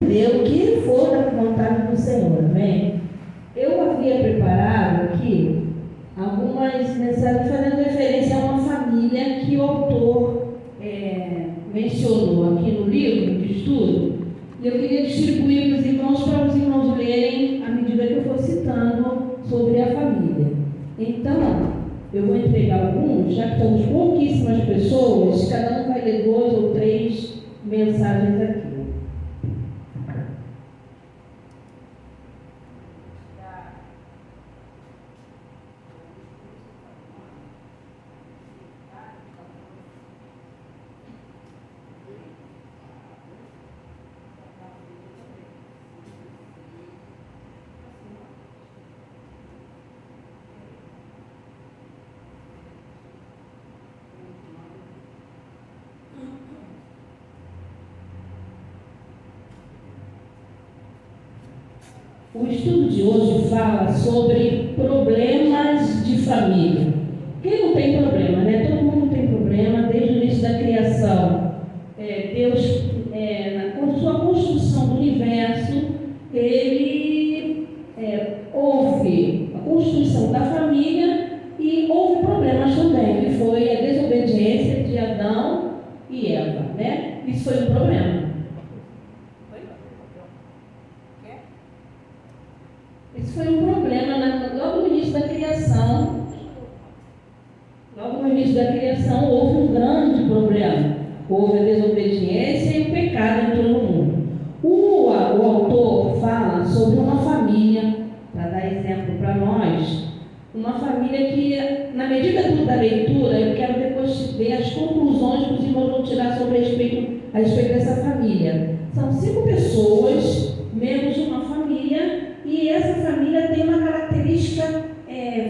o que for da vontade do Senhor, amém? Eu havia preparado aqui algumas mensagens fazendo referência a uma família que o autor mencionou aqui no livro de estudo, e eu queria distribuir para os irmãos, lerem à medida que eu for citando sobre a família. Então, eu vou entregar alguns, já que somos pouquíssimas pessoas, cada um vai ler 2 ou 3 mensagens aqui. O estudo de hoje fala sobre problemas de família. Quem não tem problema, né? Todo mundo tem problema desde o início da criação. Deus, na sua construção do universo, Ele houve a constituição da família e houve problemas também, que foi a desobediência de Adão e Eva, né? Isso foi um problema. Isso foi um problema logo no início da criação. Logo no início da criação houve um grande problema. Houve a desobediência e o pecado entrou no mundo. O autor fala sobre uma família, para dar exemplo para nós, uma família que, na medida da leitura, eu quero depois ver as conclusões que os irmãos vão tirar a respeito dessa família. São 5 pessoas, membros de uma família, e essa família tem uma característica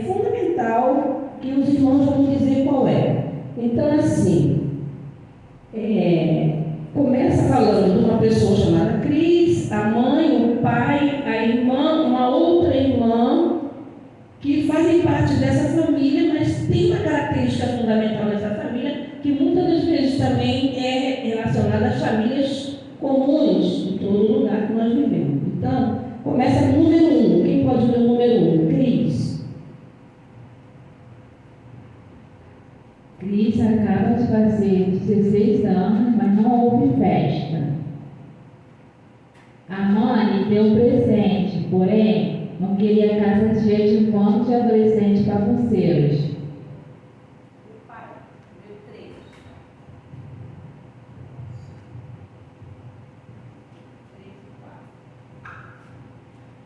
fundamental que os irmãos vão dizer qual é. Então, assim, começa falando de uma pessoa chamada Cris, a mãe, o pai, a irmã, uma outra irmã, que fazem parte dessa família, mas tem uma característica fundamental dessa família, que muitas das vezes também é relacionada às famílias comuns em todo lugar que nós vivemos. Então, começa no número 1. Quem pode ler o número 1? Cris. Cris acaba de fazer 16 anos, mas não houve festa. A mãe deu presente, porém, não queria casa cheia de pano de adolescentes bagunceiros. O pai deu 3.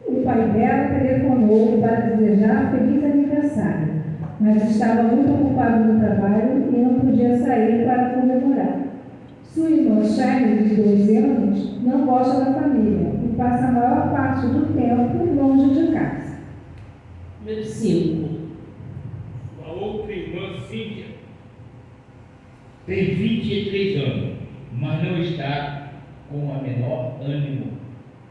O pai dela telefonou para desejar feliz aniversário, mas estava muito ocupado no trabalho e não podia sair para comemorar. Sua irmã Shane, de 12 anos, não gosta da família e passa a maior parte do tempo longe de casa. Número 5. A outra irmã, Cíntia, tem 23 anos, mas não está com o menor ânimo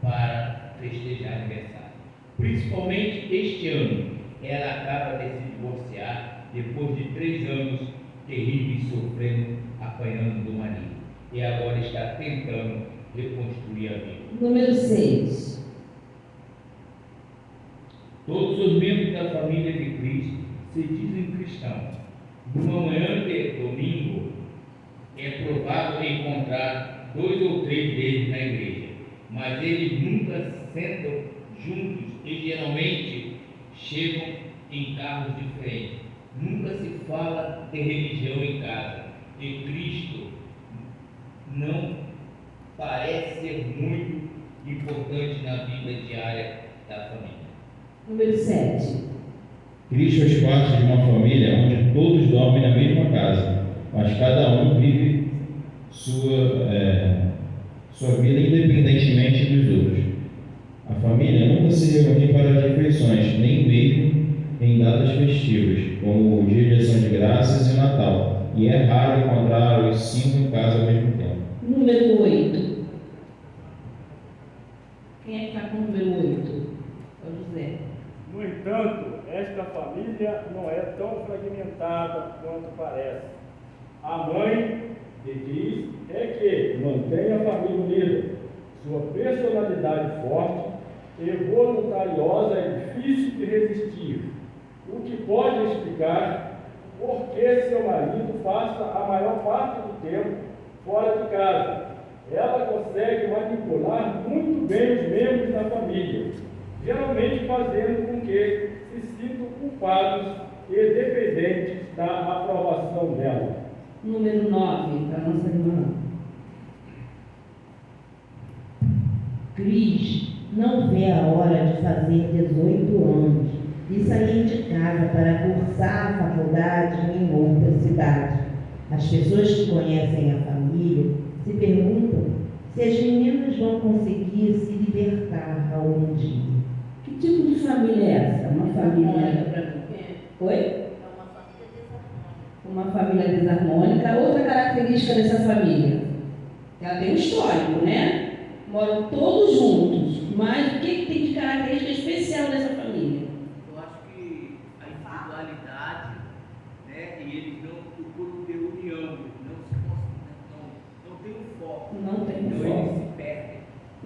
para festejar aniversário. Principalmente este ano, ela acaba de se divorciar depois de 3 anos terríveis sofrendo, apanhando do marido. E agora está tentando reconstruir a vida. Número 6. Todos os membros da família de Cristo se dizem cristãos. Numa manhã de domingo, é provável encontrar 2 ou 3 deles na igreja, mas eles nunca sentam juntos e geralmente chegam em carros diferentes. Nunca se fala de religião em casa. E Cristo não parece ser muito importante na vida diária da família. Número 7. Cristo faz parte de uma família onde todos dormem na mesma casa, mas cada um vive sua vida independentemente dos outros. A família nunca se reúne para as refeições, nem mesmo em datas festivas, como o Dia de Ação de Graças e o Natal, e é raro encontrar os 5 em casa ao mesmo tempo. Número 8. Quem é que está com o número 8? É o José. No entanto, esta família não é tão fragmentada quanto parece. A mãe de Cris é que mantém a família unida. Sua personalidade forte e voluntariosa é difícil de resistir, o que pode explicar por que seu marido passa a maior parte do tempo fora de casa. Ela consegue manipular muito bem os membros da família, geralmente fazendo com que se sintam culpados e dependentes da aprovação dela. Número 9, para nossa irmã. Cris não vê a hora de fazer 18 anos e sair de casa para cursar a faculdade em outra cidade. As pessoas que conhecem a família se perguntam se as meninas vão conseguir se libertar algum dia. Que tipo de família é essa? Uma família... Oi? Uma família desarmônica. Outra característica dessa família, ela tem um histórico, né? Moram todos juntos, mas o que tem de característica especial nessa família? Eu acho que a individualidade, né, e eles não procuram ter união, não tem um foco. Não tem Então foco. eles se perdem.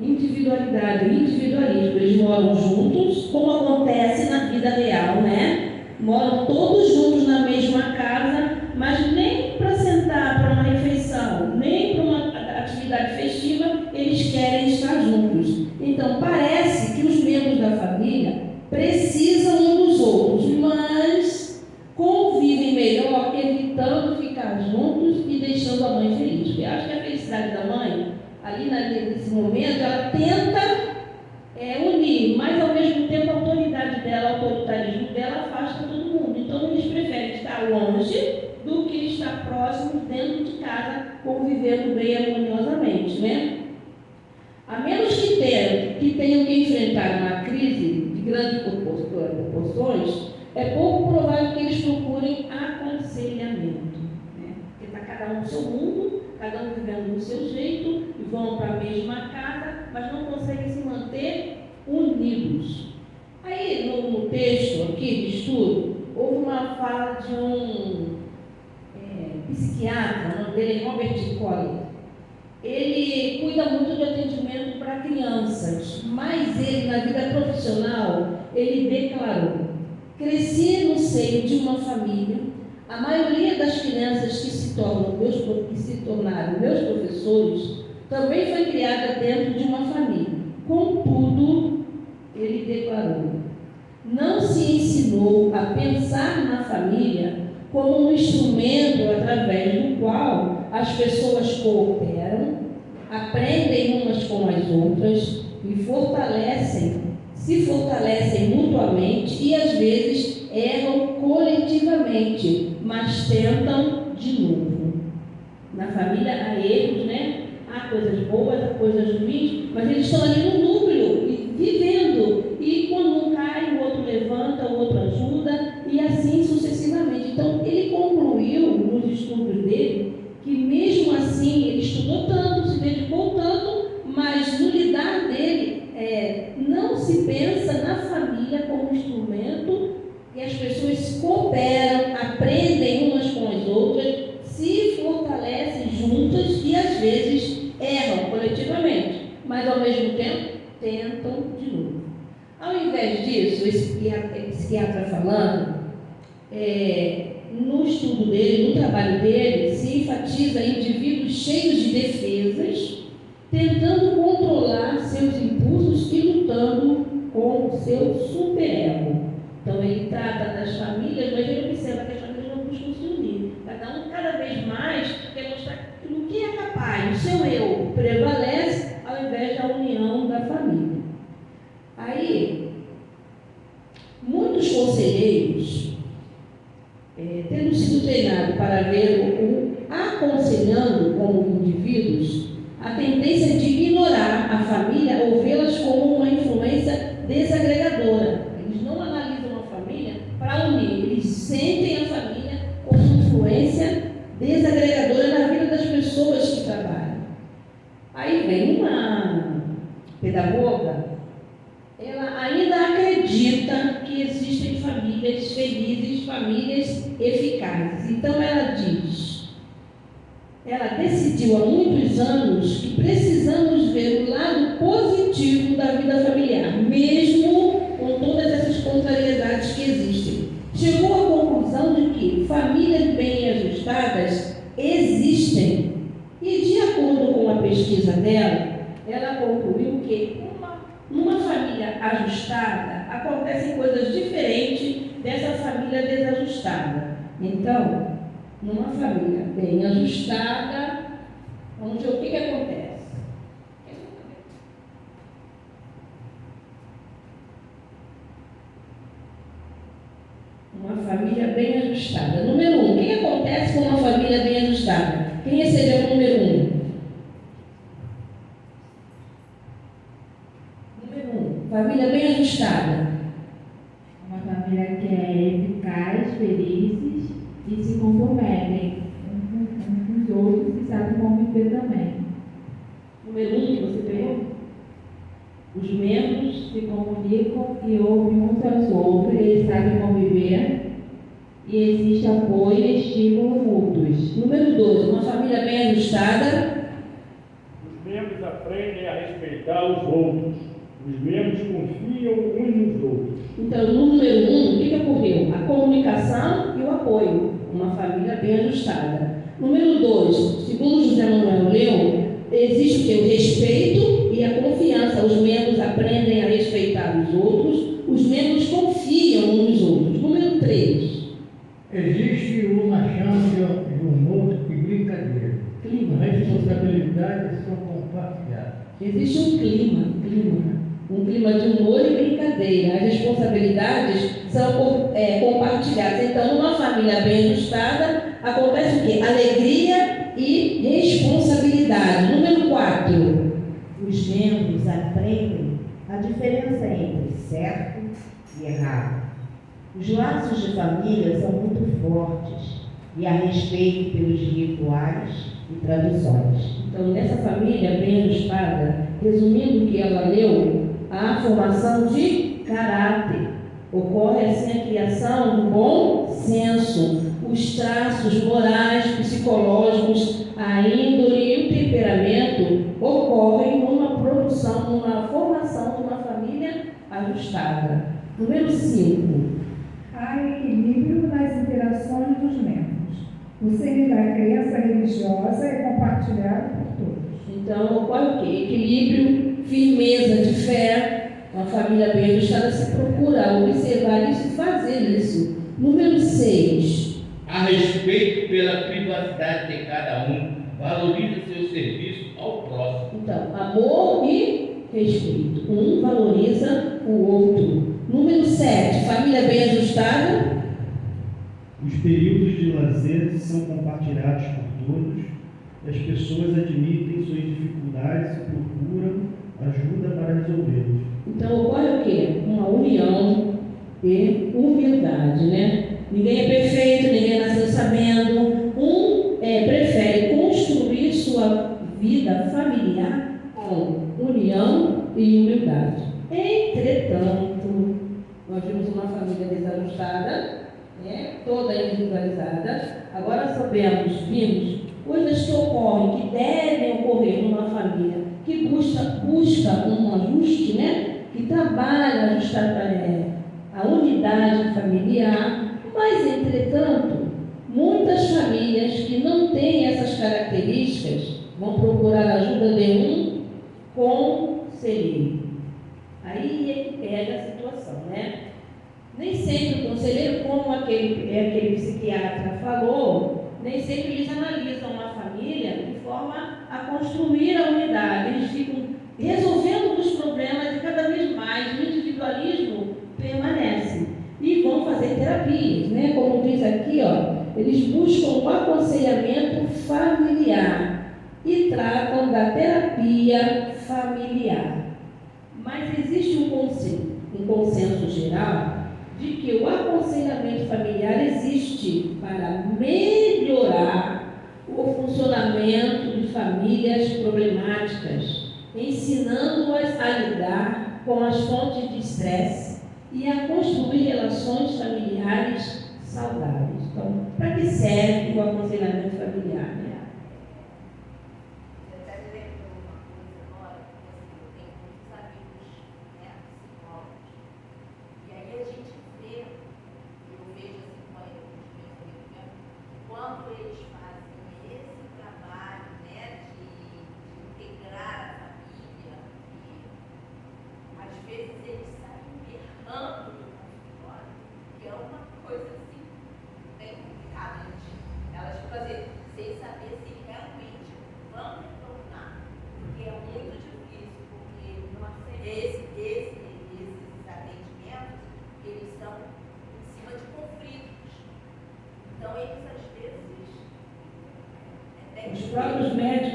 Individualidade, individualismo. Eles moram juntos, como acontece na vida real, né? Moram todos juntos na mesma casa, mas nem para sentar para uma refeição, nem para uma atividade festiva, eles querem estar juntos. Então, parece que os membros da família precisam um dos outros, mas convivem melhor evitando ficar juntos e deixando a mãe feliz. Porque eu acho que a felicidade da mãe, ali nesse momento, ela tenta unir, mas ao mesmo tempo a autoridade dela, o autoritarismo dela afasta todo mundo. Então eles preferem estar longe do que estar próximos dentro de casa, convivendo bem harmoniosamente, né? A menos que tenham que enfrentar uma crise de grandes proporções, é pouco provável que eles procurem aconselhamento, né? Porque está cada um no seu mundo, cada um vivendo do seu jeito, e vão para a mesma casa, mas não conseguem se manter unidos. Aí, no texto aqui de estudo, houve uma fala de um psiquiatra, o nome dele é Robert Collier. Ele cuida muito de atendimento para crianças, mas ele, na vida profissional, ele declarou: cresci no seio de uma família. A maioria das crianças que se tornaram meus professores também foi criada dentro de uma família. Contudo, ele declarou: não se ensinou a pensar na família como um instrumento através do qual as pessoas cooperam, aprendem umas com as outras e se fortalecem mutuamente e às vezes erram coletivamente, mas tentam de novo. Na família há erros, né? Há coisas boas, há coisas ruins, mas eles estão ali no núcleo, vivendo. E quando um cai, o outro levanta, o outro ajuda, e assim sucessivamente. Então, ele concluiu nos estudos dele que mesmo assim ele estudou tanto, se dedicou tanto, mas no lidar dele não se pensa na família como instrumento, e as pessoas cooperam, aprendem umas com as outras, se fortalecem juntas e às vezes erram coletivamente, mas ao mesmo tempo tentam de novo. Ao invés disso, esse psiquiatra falando, no estudo dele, no trabalho dele, se enfatiza indivíduos cheios de defesas, tentando controlar seus impulsos e lutando com o seu superego. Então ele trata das famílias, mas ele observa que as famílias não buscam se unir. Cada um, cada vez mais, quer mostrar que no que é capaz, o seu eu prevalece ao invés da união da família. Aí, muitos conselheiros, tendo sido treinados para ver aconselhando como indivíduos, a tendência de ignorar a família ou vê-las como uma influência desagregadora. Eles não analisam a família para unir, eles sentem a família como uma influência desagregadora na vida das pessoas que trabalham. Aí vem uma pedagoga, ela ainda acredita que existem famílias felizes, famílias eficazes. Então ela diz: ela decidiu há muitos anos que precisamos ver o lado positivo da vida familiar, mesmo com todas essas contrariedades que existem. Chegou à conclusão de que famílias bem ajustadas existem. E, de acordo com a pesquisa dela, ela concluiu que numa família ajustada acontecem coisas diferentes dessa família desajustada. Então, numa família bem ajustada, vamos ver o que acontece. Uma família bem ajustada. Número 1, o que acontece com uma família bem ajustada? Quem recebeu o número 1? Número 1, família bem ajustada. Uma família que é eficaz, felizes e se comprometem com os outros e sabem conviver também. Número 1 que você pegou? Os membros se comunicam e ouvem uns aos outros, eles sabem conviver e existe apoio e estímulo mútuos. Número 2, uma família bem ajustada. Os membros aprendem a respeitar os outros. Os membros confiam uns nos outros. Então, no número 1, o que ocorreu? A comunicação e o apoio. Uma família bem ajustada. Número 2, segundo José Manuel Leão, existe o quê? O respeito e a confiança. Os membros aprendem a respeitar os outros. Os membros confiam uns nos outros. Número 3. Existe uma chance de humor e brincadeira. Clima. Responsabilidades são compartilhadas. Existe um clima de humor e brincadeira. As responsabilidades são compartilhadas. Então, numa família bem ajustada, acontece o quê? Alegria e responsabilidade. Número 4. Os membros aprendem a diferença entre certo e errado. Os laços de família são muito fortes e há respeito pelos rituais e tradições. Então, nessa família bem ajustada, resumindo o que ela leu, há a formação de caráter. Ocorre assim a criação do bom senso, os traços morais, psicológicos, a índole e o temperamento ocorrem numa formação de uma família ajustada. Número 5. Há equilíbrio nas interações dos membros. O seio da crença religiosa é compartilhado por todos. Então, ocorre o quê? Equilíbrio, firmeza de fé. Uma família bem ajustada se procura observar isso e fazer isso. Número 6. A respeito pela privacidade de cada um, valoriza seu serviço ao próximo. Então, amor e respeito. Um valoriza o outro. Número 7. Família bem ajustada. Os períodos de lazer são compartilhados por todos. As pessoas admitem suas dificuldades e procuram ajuda para resolvê-las. Então, ocorre o quê? Uma união e humildade, né? Ninguém é perfeito, ninguém nasceu sabendo. Prefere construir sua vida familiar com união e humildade. Entretanto, nós vimos uma família desajustada, toda individualizada. Agora vimos coisas que ocorrem, que devem ocorrer numa família que busca um ajuste, que trabalha a unidade familiar, mas, entretanto, muitas famílias que não têm essas características vão procurar a ajuda de um conselheiro. Aí é que pega a situação, Nem sempre o conselheiro, como aquele psiquiatra falou, nem sempre eles analisam uma família de forma a construir a unidade. Eles ficam resolvendo os problemas e cada vez mais o individualismo permanece. E vão fazer terapias, Como diz aqui, eles buscam o aconselhamento familiar e tratam da terapia familiar. Mas existe um consenso geral de que o aconselhamento familiar existe para melhorar o funcionamento de famílias problemáticas, ensinando-as a lidar com as fontes de estresse e a construir relações familiares saudáveis. Então, para que serve o aconselhamento familiar?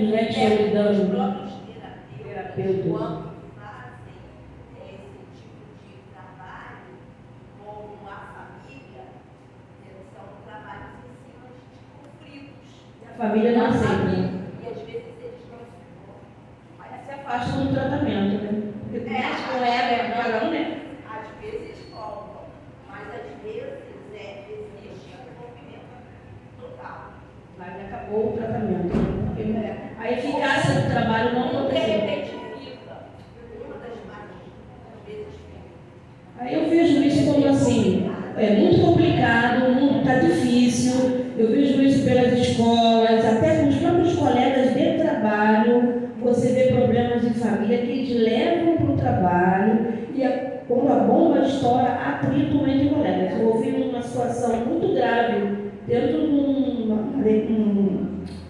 médicos, né, que estão Os lidando. próprios Terapeutas. terapeutas, quando fazem esse tipo de trabalho com a família, são trabalhos em cima de conflitos. A família não aceita. E às vezes eles não se Aí se afastam do tratamento, né? Porque tu mexe com ela, é cada um, né? às vezes voltam, mas às vezes existe um envolvimento total. Aí acabou o tratamento. A eficácia do trabalho não De aconteceu. repente fica, uma das partes, às vezes fica. Aí eu vejo isso como assim, é muito complicado, o mundo está difícil, eu vejo isso pelas escolas, até com os próprios colegas de trabalho, você vê problemas de família que eles levam para o trabalho e quando a bomba estoura, atrito entre colegas. Eu ouvi uma situação muito grave dentro de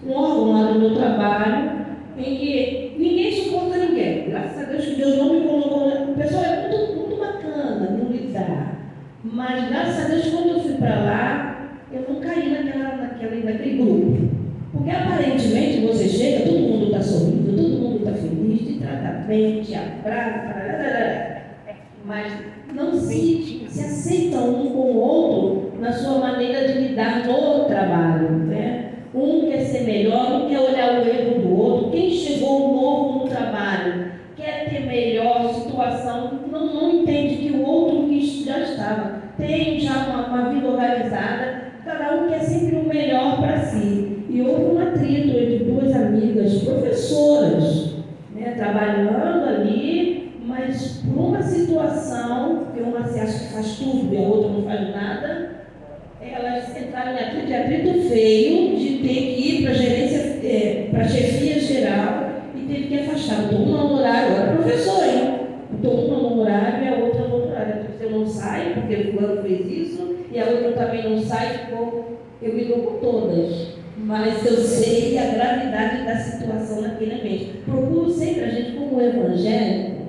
um órgão lá do meu trabalho, em que ninguém suporta ninguém. Graças a Deus que Deus não me colocou. O pessoal é muito bacana, não lidar. Mas graças a Deus, quando eu fui para lá, eu não caí naquele grupo. Porque aparentemente você chega, todo mundo está sorrindo, todo mundo está feliz, te trata bem, te abraça, mas não se aceitam um com o outro na sua maneira de lidar no trabalho, né? Um quer ser melhor, um quer olhar o erro do outro. Quem chegou novo no trabalho quer ter melhor situação, não entende que o outro que já estava tem já uma vida organizada, cada um quer sempre o melhor para si. E houve um atrito entre duas amigas professoras, né, trabalhando ali, mas por uma situação, que uma se acha que faz tudo e a outra não faz nada, elas entraram em atrito feio de ter que ir para a gerência, para a chefia geral e teve que afastar. Então, uma no horário, agora professora, hein? Então, uma no horário e a outra no outro horário. Então, você não sai, porque o fulano fez isso, e a outra também não sai, ficou. Eu me dou com todas, mas eu sei a gravidade da situação naquele ambiente. Procuro sempre, a gente, como evangélico,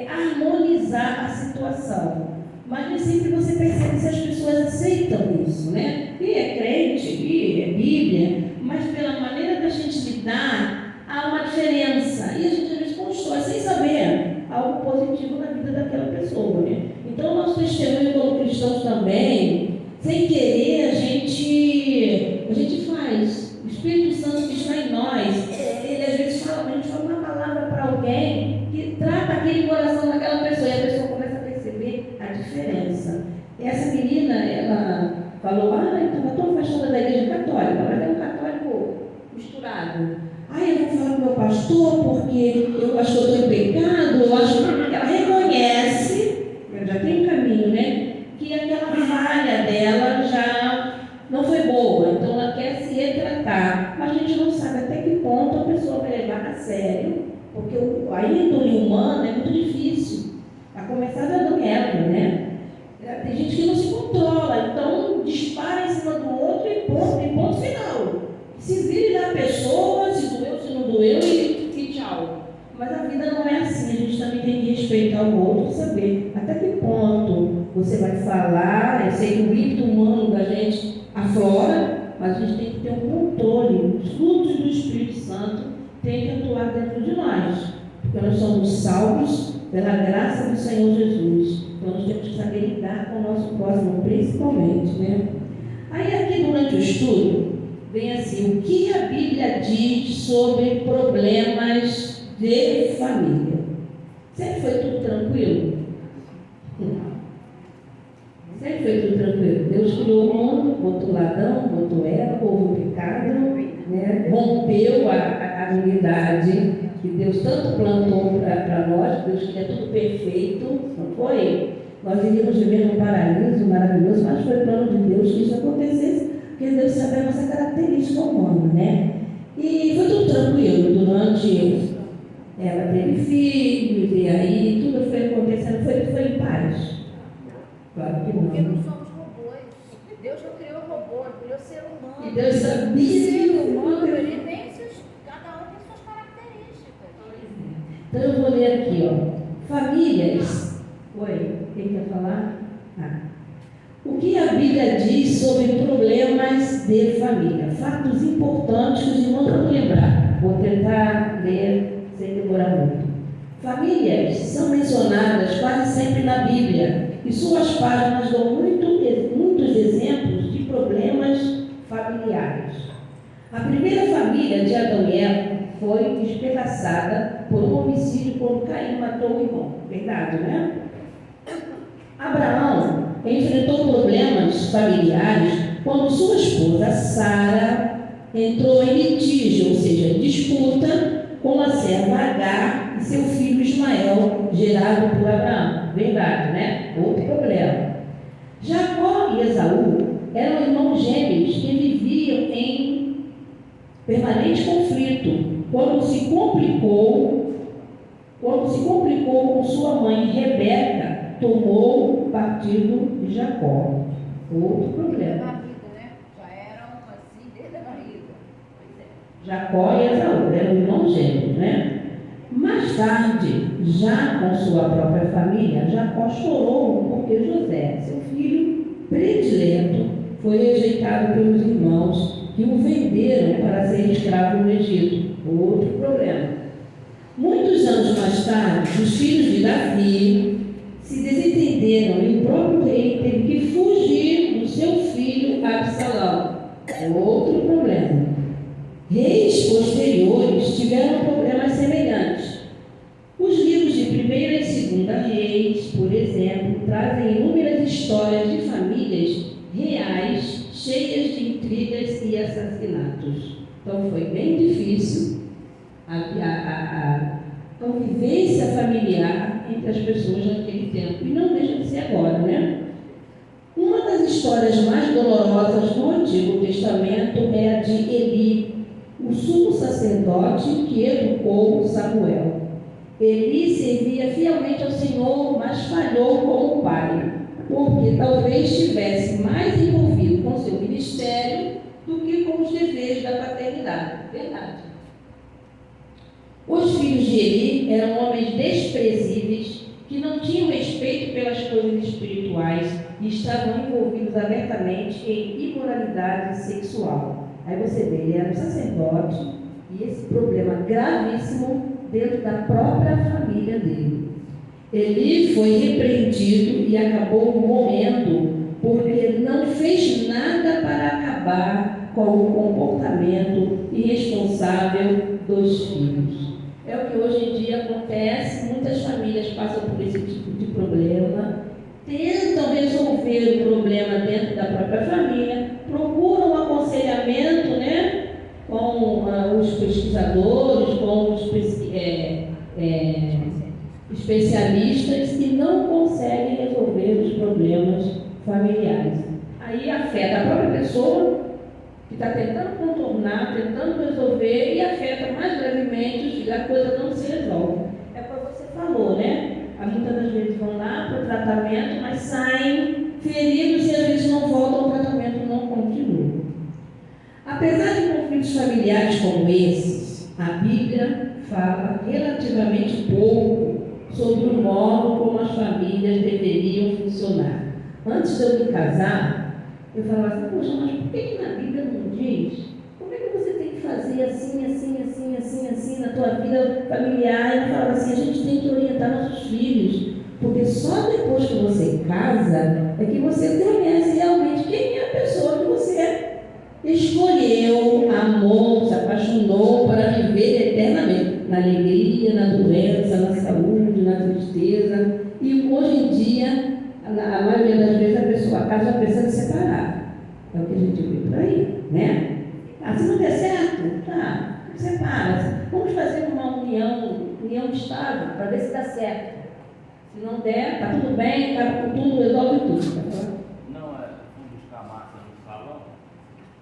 harmonizar a situação. Mas nem sempre você percebe se as pessoas aceitam isso, né? E é crente, e é Bíblia, mas pela maneira da gente lidar, há uma diferença. E a gente às vezes constrói sem saber algo positivo na vida daquela pessoa, né? Então, o nosso testemunho como cristãos também, sem querer, a gente faz. O Espírito Santo que está em nós, ele às vezes fala, a gente fala uma palavra para alguém que trata aquele coração daquela pessoa, e a pessoa começa a perceber a diferença. Essa menina, ela falou, eu estava tão afastada da igreja católica, mas é um católico misturado. Eu vou falar com o meu pastor porque eu acho que eu estou em pecado, eu acho que ela reconhece, já tem um caminho, né? Que aquela falha dela já não foi boa, então ela quer se retratar, mas a gente não sabe até que ponto a pessoa vai levar a sério, porque a índole humana é muito difícil, a começar da Adão e Eva, né? Tem gente que não se controla, então dispara em cima do outro e ponto final. Se vire da pessoa, se doeu, se não doeu e tchau. Mas a vida não é assim, a gente também tem que respeitar o outro, saber até que ponto você vai falar. Eu sei que o ímpeto humano da gente aflora, mas a gente tem que ter um controle. Os frutos do Espírito Santo têm que atuar dentro de nós, porque nós somos salvos pela graça do Senhor Jesus. Então nós temos que saber lidar com o nosso próximo, principalmente, né? Aí aqui durante o estudo, vem assim, o que a Bíblia diz sobre problemas de família? Sempre foi tudo tranquilo? Sempre foi tudo tranquilo. Deus criou o mundo, botou Adão, botou Eva, houve o pecado, né? Rompeu a unidade que Deus tanto plantou para nós. Deus queria tudo perfeito, não foi? Nós iríamos viver num paraíso maravilhoso, mas foi plano de Deus que isso acontecesse, porque Deus sabe a nossa característica humana, né? E foi tudo tranquilo durante. Ela teve filhos, e aí tudo foi acontecendo, foi em paz. Claro que não. Porque não somos robôs. Deus não criou robô, ele criou ser humano. E Deus sabia. O ser humano, ele tem cada um tem suas características. Então eu vou ler aqui, ó. Famílias. Oi, quem quer falar? O que a Bíblia diz sobre problemas de família? Fatos importantes que os irmãos vão lembrar. Vou tentar ler sem demorar muito. Famílias são mencionadas quase sempre na Bíblia e suas páginas dão muitos exemplos de problemas familiares. A primeira família de Adão e Eva foi despedaçada por um homicídio quando Caim matou o irmão. Verdade, né? Abraão enfrentou problemas familiares quando sua esposa Sara entrou em litígio, ou seja, disputa com a serva Agar e seu filho Ismael, gerado por Abraão. Verdade, né? Outro problema. Jacó e Esaú eram irmãos gêmeos que viviam em permanente conflito. Quando se complicou com sua mãe Rebeca, tomou o partido de Jacó. Outro problema. Jacó e Esaú eram irmãos gêmeos, né? Mais tarde, já com sua própria família, Jacó chorou porque José, seu filho predileto, foi rejeitado pelos irmãos que o venderam para ser escravo no Egito. Outro problema. Muitos anos mais tarde, os filhos de Davi se desentenderam e o próprio rei teve que fugir do seu filho Absalão. Outro problema. Reis posteriores tiveram problemas semelhantes. Os livros de 1ª e 2ª Reis, por exemplo, trazem inúmeras histórias de famílias reais cheias de intrigas e assassinatos. Então foi bem difícil a convivência familiar entre as pessoas naquele tempo. E não deixa de ser agora, né? Uma das histórias mais dolorosas do Antigo Testamento é a de Eli, o sumo sacerdote que educou Samuel. Eli servia fielmente ao Senhor, mas falhou como pai, porque talvez estivesse mais envolvido com seu ministério do que com os deveres da paternidade. Verdade. Os filhos de Eli eram homens desprezíveis, que não tinham respeito pelas coisas espirituais e estavam envolvidos abertamente em imoralidade sexual. Aí você vê, ele era um sacerdote e esse problema gravíssimo dentro da própria família dele. Eli foi repreendido e acabou morrendo porque não fez nada para acabar com o comportamento irresponsável dos filhos. É o que hoje em dia acontece, muitas famílias passam por esse tipo de problema, tentam resolver o problema dentro da própria família, procuram um aconselhamento, né, com os pesquisadores, com os especialistas e não conseguem resolver os problemas familiares. Aí afeta a própria pessoa que está tentando contornar, tentando resolver e afeta mais gravemente os filhos, a coisa não se resolve. É como você falou, né? Muitas das vezes vão lá para o tratamento, mas saem feridos e às vezes não voltam ao tratamento, não continuam. Apesar de conflitos familiares como esses, a Bíblia fala relativamente pouco sobre o modo como as famílias deveriam funcionar. Antes de eu me casar, eu falava assim, poxa, mas por que na Bíblia não diz? Como é que você tem que fazer assim na tua vida familiar? Eu falava assim, a gente tem que orientar nossos filhos, porque só depois que você casa é que você conhece realmente quem é a pessoa que você escolheu, amou, se apaixonou para viver eternamente, na alegria, na doença, na saúde, na tristeza. E hoje em dia, a maioria das vezes a pessoa casa já pensa em separar. É o que a gente vê por aí, né? Se não der certo, tá, separa. Vamos fazer uma união estável para ver se dá certo. Se não der, tá tudo bem, acaba com tudo, resolve tudo. Não, fui buscar massa no salão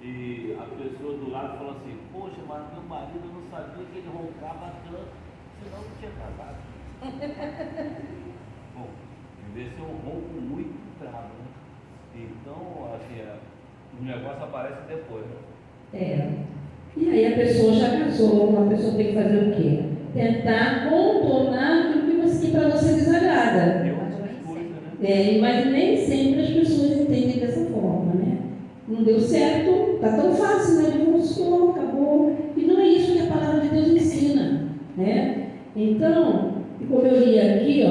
e a pessoa do lado falou assim, poxa, mas meu marido não sabia que ele roncava tanto, senão não tinha casado. Bom, devia ser um ronco muito bravo, né? Então, assim, o negócio aparece depois, né? E aí a pessoa já casou, uma pessoa tem que fazer o quê? Tentar contornar aquilo que para você desagrada. Mas nem sempre as pessoas entendem dessa forma, né? Não deu certo, tá tão fácil, né? Divorciou, acabou. E não é isso que a palavra de Deus ensina, né? Então, como eu li aqui,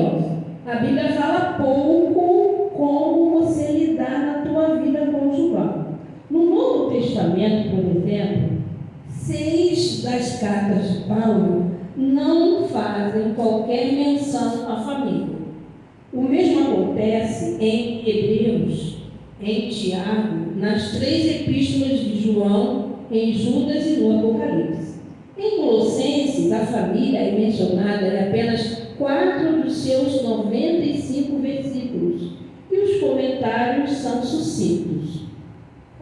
a Bíblia fala pouco como você lidar na tua vida conjugal. No Novo Testamento, por exemplo, 6 das cartas de Paulo não fazem qualquer menção à família. O mesmo acontece em Hebreus, em Tiago, nas 3 epístolas de João, em Judas e no Apocalipse. Em Colossenses, a família é mencionada em apenas 4 dos seus 95 versículos, e os comentários são sucintos.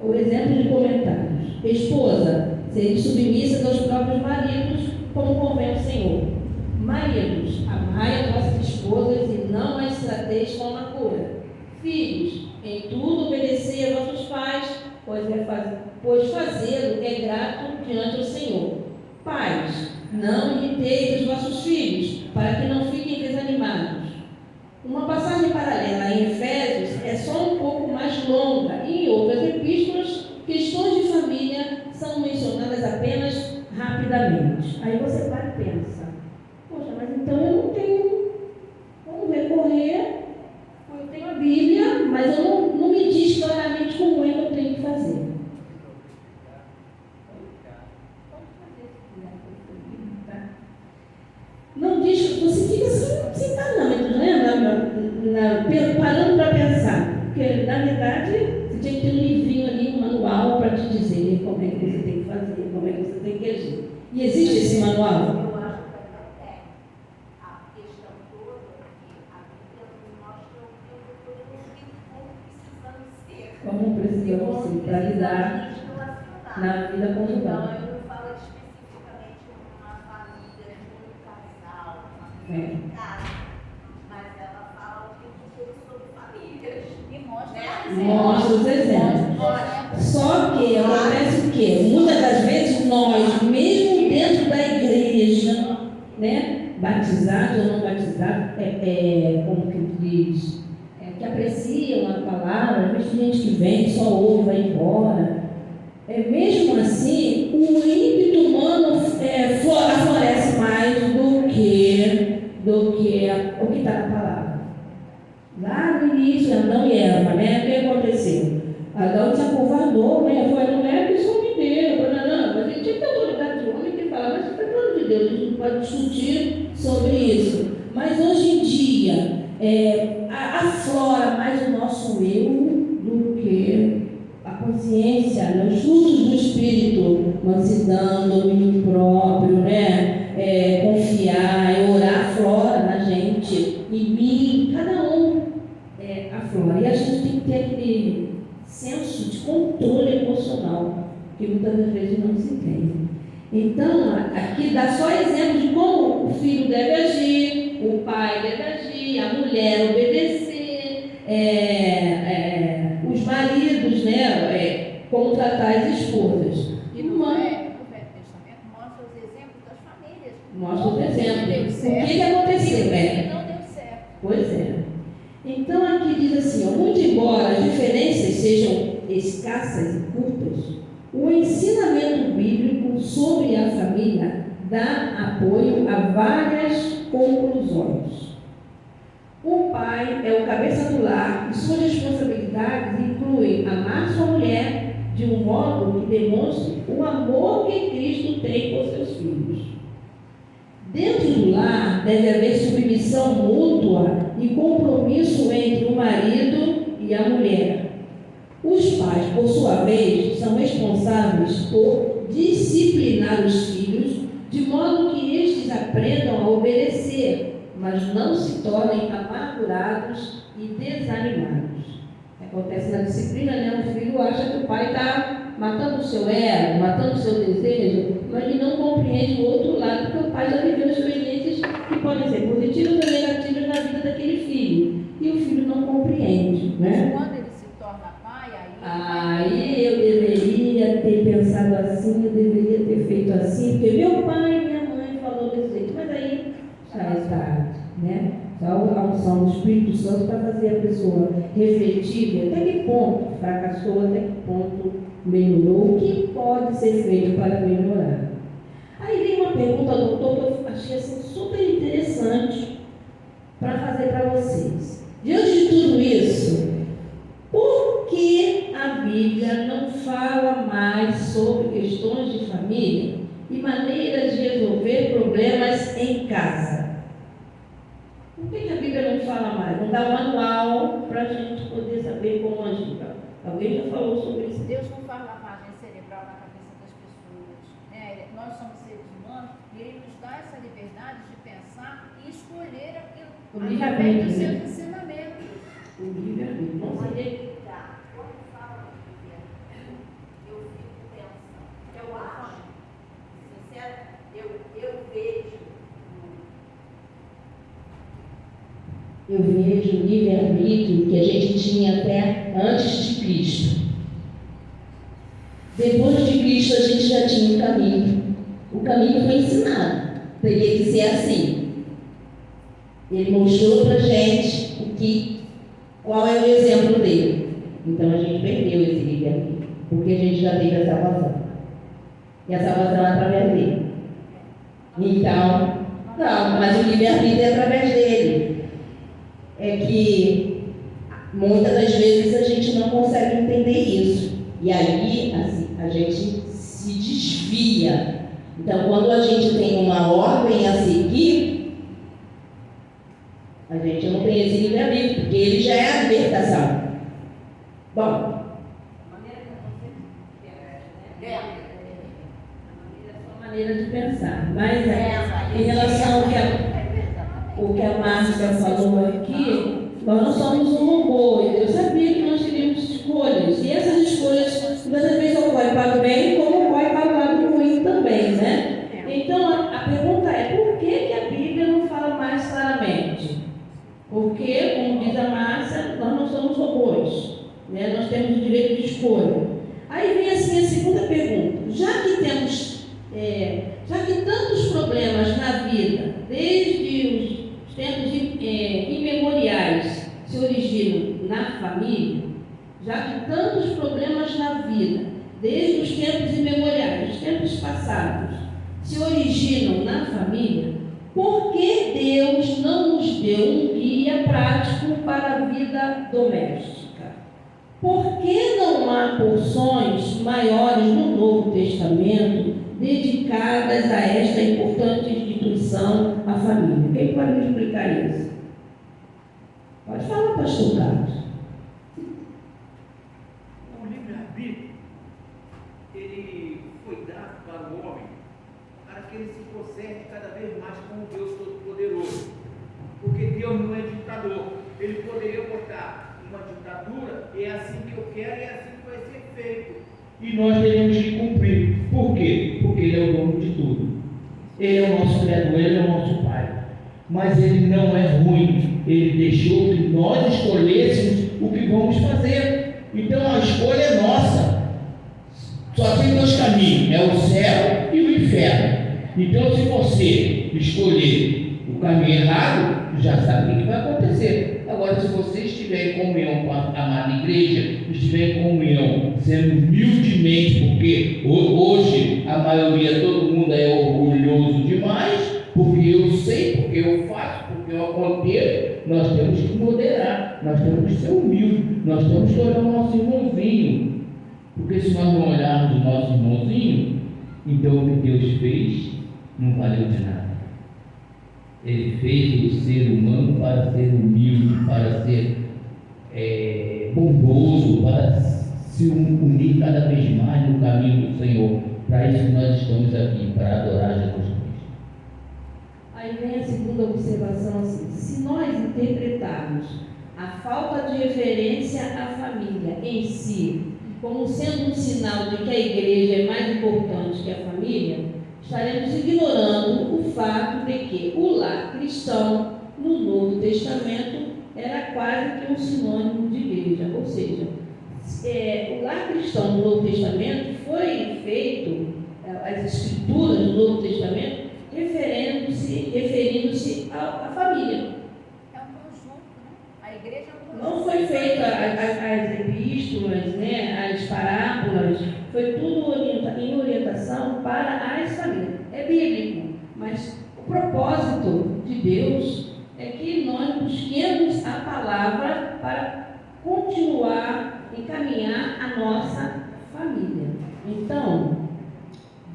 O exemplo de comentários: esposa, sede submissas aos próprios maridos, como convém o Senhor. Maridos, amai as vossas esposas e não as trateis com amargura. Filhos, em tudo obedecei a vossos pais, pois fazê-lo é grato diante do Senhor. Pais, não irriteis os vossos filhos, para que não fiquem desanimados. Uma passagem paralela em Efésios é só um pouco mais longa, e em outras epístolas, questões de família são mencionadas apenas rapidamente. Aí você para e pensa: poxa, mas então eu não tenho como recorrer, eu tenho a Bíblia, mas eu não me diz claramente como é que eu tenho que fazer. Não diz, você fica sem parâmetros, né? Parando para pensar. Porque, na verdade, você tinha que ter um livrinho ali, um manual para te dizer como é que você tem que fazer, como é que você tem que agir. E existe esse manual? Eu acho que não tem. A questão toda é que a Bíblia nos mostra o tempo todo como precisamos ser Como precisamos ser para lidar na vida conjugal. Então, eu não falo especificamente de uma família, de um casal, uma família de casa, mas ela fala o tempo todo sobre famílias. E Mostra os exemplos. Só que acontece o quê? Muitas das vezes nós, mesmo dentro da igreja, né, batizados ou não batizados, como que diz, que apreciam a palavra, às vezes gente que vem, só ouve, vai embora. Mesmo assim, o ímpeto humano aflorece mais do que o que está na palavra. Lá no início, Adão e Eva, né? O que aconteceu? Adão se acovardou, né? Foi a mulher que só me deu, mas ele tinha que ter autoridade de homem que fala, mas isso é plano de Deus, a gente não pode discutir sobre isso. Mas hoje em dia, aflora mais o nosso eu do que a consciência, né? Os frutos do Espírito, mansidão, domínio próprio, né? Confiar, orar, aflora na gente, em mim, cada um aflora. E a gente tem que ter aquele senso de controle emocional, que muitas das vezes não se tem. Então, aqui dá só exemplo de como o filho deve agir, o pai deve agir, a mulher obedecer, os maridos, né, como tratar as esposas. E no Velho Testamento mostra os exemplos das famílias. Mostra os exemplos. O O que aconteceu? não deu certo. Pois é. Então aqui diz assim, muito embora as diferenças sejam escassas e curtas, o ensinamento bíblico sobre a família dá apoio a várias conclusões. O pai é o cabeça do lar e suas responsabilidades incluem amar sua mulher de um modo que demonstre o amor que Cristo tem por seus filhos. Dentro do lar deve haver submissão mútua e compromisso entre o marido e a mulher. Os pais, por sua vez, são responsáveis por disciplinar os filhos de modo que estes aprendam a obedecer, mas não se tornem amargurados e desanimados. Acontece na disciplina, né? O filho acha que o pai está matando o seu ego, matando o seu desejo, mas ele não compreende o outro lado, porque o pai já viveu experiências que podem ser positivas ou negativas na vida daquele filho. E o filho não compreende, né? Quando ele se torna pai, aí eu deveria ter pensado assim, eu deveria ter feito assim, porque meu pai e minha mãe falou desse jeito, mas aí já é tarde, né? Só a unção do Espírito Santo para fazer a pessoa refletir até que ponto fracassou, até que ponto melhorou, o que pode ser feito para melhorar. Aí vem uma pergunta, doutor, que eu achei assim, super interessante para fazer para vocês. Diante de tudo isso, por que a Bíblia não fala mais sobre questões de família e maneiras de resolver problemas em casa? Por que a Bíblia não fala mais? Não dá um manual para a gente poder saber como agir. Alguém já falou sobre isso? Deus não faz lavagem cerebral na cabeça das pessoas, né? Nós somos seres humanos e Ele nos dá essa liberdade de pensar e escolher aquilo através dos seus ensinamentos. O livre-arbítrio. Não sei. Quando fala de livre-arbítrio, eu fico pensando, eu acho, sincero, eu vejo. Eu vejo o livre-arbítrio que a gente tinha até antes de Cristo. Depois de Cristo, a gente já tinha um caminho. O caminho foi ensinado. Teria que ser assim. Ele mostrou para a gente qual é o exemplo dele. Então a gente perdeu esse livre-arbítrio, porque a gente já teve a salvação. E a salvação é através dele. Então, não, mas o livre-arbítrio é através dele. É que muitas das vezes a gente não consegue entender isso. E aí assim, a gente se desvia. Então, quando a gente tem uma ordem a seguir, a gente não tem esse livre-arbítrio, porque ele já é a libertação. Bom, maneira de pensar. Mas em relação ao que a Márcia falou aqui, nós não somos um robô. Eu sabia que nós teríamos escolhas. E essas escolhas, muitas vezes, ocorrem para o bem, como ocorrem para o lado ruim também, né? Então, a pergunta é, por que a Bíblia não fala mais claramente? Porque, como diz a Márcia, nós não somos robôs, né? Nós temos o direito de escolha. Aí vem assim a segunda pergunta. Já que tantos problemas na vida, desde os tempos imemoriais, se originam na família, já que tantos problemas na vida, desde os tempos imemoriais, os tempos passados, se originam na família, por que Deus não nos deu um guia prático para a vida doméstica? Por que não há porções maiores no Novo Testamento dedicadas a esta importante instituição, a família? Quem pode me explicar isso? Pode falar, pastor Carlos. O livre-arbítrio, ele foi dado para o homem para que ele se conserte cada vez mais como Deus Todo-Poderoso. Porque Deus não é ditador. Ele poderia botar uma ditadura, é assim que eu quero e é assim que vai ser feito. E nós teremos que cumprir. Por quê? Porque Ele é o dono de tudo. Ele é o nosso Criador, Ele é o nosso Pai. Mas Ele não é ruim. Ele deixou que nós escolhêssemos o que vamos fazer. Então a escolha é nossa. Só tem dois caminhos, é o céu e o inferno. Então se você escolher o caminho errado, já sabe o que vai acontecer. Agora, se você estiver em comunhão com a amada igreja, estiver em comunhão, sendo humildemente, porque hoje a maioria, todo mundo é orgulhoso demais, porque eu sei, porque eu faço, porque eu aconteço, nós temos que moderar, nós temos que ser humildes, nós temos que olhar o nosso irmãozinho, porque se nós não olharmos o nosso irmãozinho, então o que Deus fez não valeu de nada. Ele fez o ser humano para ser humilde, para ser bondoso, para se unir cada vez mais no caminho do Senhor. Para isso nós estamos aqui, para adorar Jesus Cristo. Aí vem a segunda observação assim: se nós interpretarmos a falta de referência à família em si como sendo um sinal de que a igreja é mais importante que a família, estaremos ignorando o fato de que o lar cristão no Novo Testamento era quase que um sinônimo de igreja. Ou seja, o lar cristão no Novo Testamento foi feito, as escrituras do Novo Testamento, referindo-se à família. É um conjunto, né? A igreja é um conjunto. Não foi feito as epístolas, né, as parábolas, foi tudo em orientação para as famílias. É propósito de Deus é que nós busquemos a palavra para continuar e caminhar a nossa família. Então,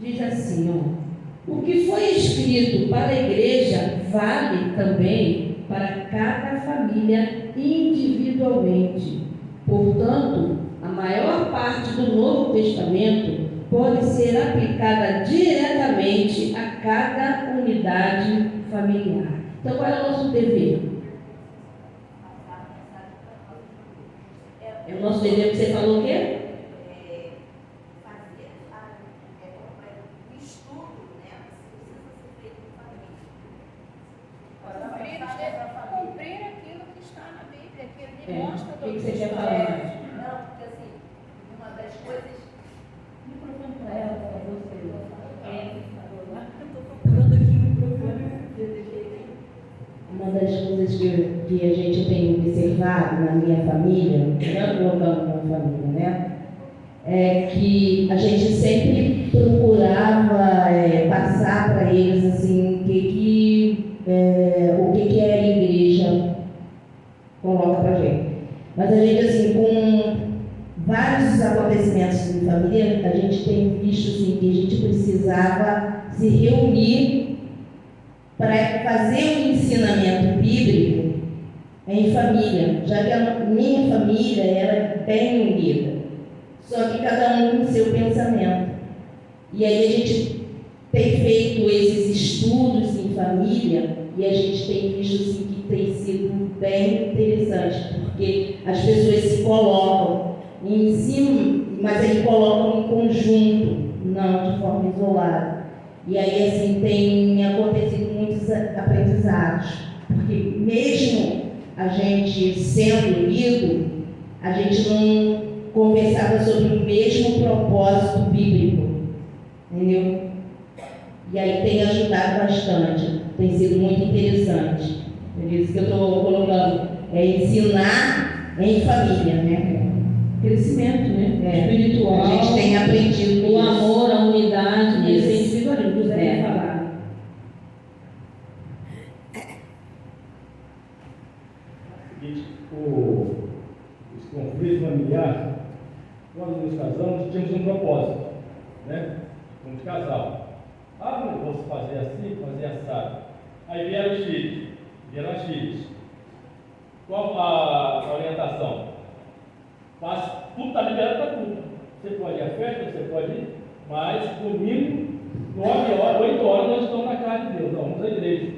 diz assim, ó, o que foi escrito para a igreja vale também para cada família individualmente. Portanto, a maior parte do Novo Testamento pode ser aplicada diretamente a cada unidade familiar. Então, qual é o nosso dever? É o nosso dever que você falou o quê? Cumprir aquilo que está na Bíblia, que ele mostra O que você quer falar? Não, porque assim, uma das coisas. Microfone para ela, para você. Estou procurando aqui o microfone. Uma das coisas que a gente tem observado na minha família, já colocando na família, né? É que a gente sempre procurava passar para eles assim, o que a igreja coloca para a gente. Mas a gente, assim, com vários acontecimentos em família, a gente tem visto assim, que a gente precisava se reunir para fazer um ensinamento bíblico em família, já que a minha família era bem unida, só que cada um com seu pensamento. E aí a gente tem feito esses estudos em família e a gente tem visto assim, que tem sido bem interessante, porque as pessoas se colocam em cima, mas aí colocam em conjunto, não de forma isolada. E aí assim tem acontecido muitos aprendizados, porque mesmo a gente sendo unido, a gente não conversava sobre o mesmo propósito bíblico, entendeu? E aí tem ajudado bastante, tem sido muito interessante. Por isso que eu estou colocando, ensinar em família, né? Crescimento, né? Espiritual. A gente tem aprendido o amor, a unidade, isso. esse individualismo que você quer falar. Esse conflito familiar, quando nos casamos, tínhamos um propósito, né? Como de casal. Não posso fazer assim, fazer assado. Aí vieram os filhos, vieram as filhas. Qual a orientação? Tudo está liberado para tudo. Você pode ir à festa, você pode ir, mas domingo, 9 horas, 8 horas, nós estamos na casa de Deus, vamos à igreja.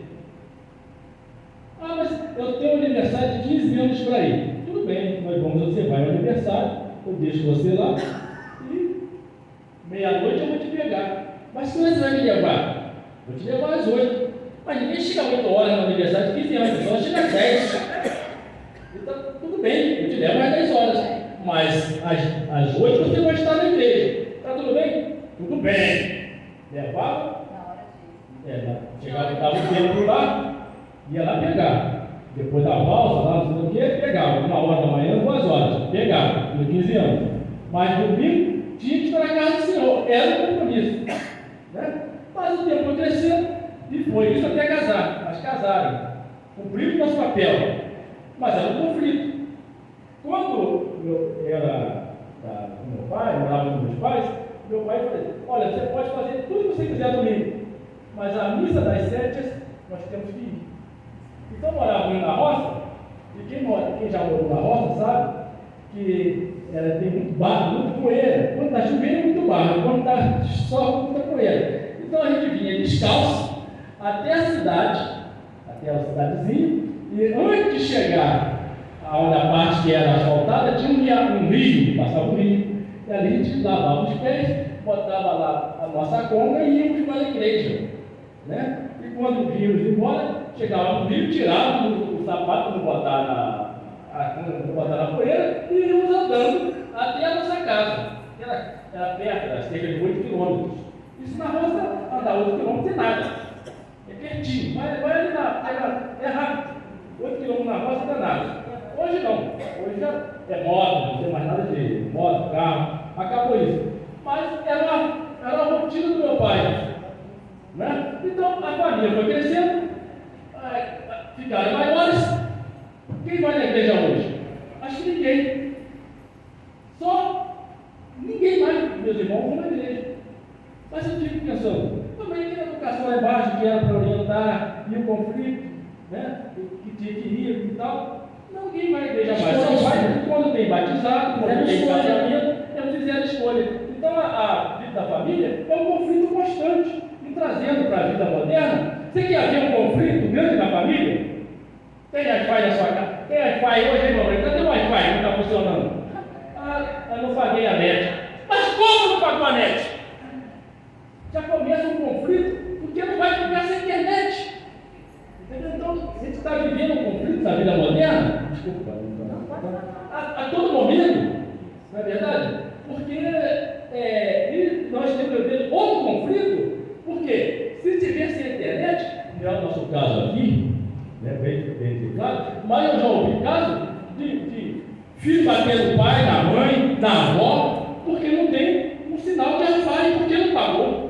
Mas eu tenho um aniversário de 15 anos para ir. Tudo bem, você vai ao aniversário, eu deixo você lá e meia-noite eu vou te pegar. Mas que você vai me levar? Vou te levar às 8. Mas ninguém chega 8 horas no aniversário de 15 anos, só chega às 10. Então, tudo bem, eu te levo às 10 horas. Mas às 8 você vai estar na igreja. Tá tudo bem? Tudo bem. Levava? Chegava, dava o tempo lá, ia lá pegar. Depois da valsa, lá não sei o que, pegava. 1h da manhã, 2 horas. Pegava, com 15 anos. Mas domingo tinha que estar na casa do Senhor. Era um compromisso. Né? Mas o tempo foi crescendo e foi isso até casar. Mas casarem. Cumpriram o nosso papel. Mas era um conflito. Quando eu era com meu pai, morava com meus pais, meu pai falou: olha, você pode fazer tudo que você quiser domingo, mas a missa das 7 nós temos que ir. Então morávamos na roça, e quem já morou na roça sabe que tem muito barro, muito poeira. Quando está chovendo é muito barro, quando está sol, muita poeira. Então a gente vinha descalço até a cidadezinha, e antes de chegar onde a parte que era asfaltada, tinha um rio, passava um rio, e ali a gente lavava os pés, botava lá a nossa conga e íamos para a igreja, né? E quando víamos embora, chegava no rio, tirava o sapato, não botar na poeira, e íamos andando até a nossa casa. Era perto, era cerca de 8 quilômetros. Isso na roça, andar 8 quilômetros é nada, é pertinho, mas vai ali é rápido. 8 quilômetros na roça não é nada. Hoje não, hoje já é moto, não tem mais nada de moto, carro, acabou isso. Mas era a rotina do meu pai. Né? Então, a família foi crescendo, ficaram maiores. Quem vai na igreja hoje? Acho que ninguém. Só ninguém mais, meus irmãos, vão na igreja. Mas eu fico pensando, também que a educação lá embaixo, que era para orientar, e o conflito, né? Que tinha que ir e tal. Ninguém vai à igreja mais. Só vai quando tem batizado, quando tem casamento, eles fizeram escolha. Então a vida da família é um conflito constante. E trazendo para a vida moderna, você quer ver um conflito grande na família? Tem Wi-Fi na sua casa? Tem Wi-Fi hoje, hein, mamãe? Cadê o Wi-Fi? Não está funcionando. Eu não paguei a net. Mas como não pagou a net? Já começa um conflito, porque não vai ficar sem internet. Entendeu? Então, a gente está vivendo um conflito na vida moderna, desculpa, a todo momento, não é verdade? Porque nós temos vivido outro conflito, porque se tivesse internet, não é o nosso caso aqui, né, bem claro, mas eu já ouvi casos de filho batendo no pai, na mãe, na avó, porque não tem um sinal de Wi-Fi, porque não pagou.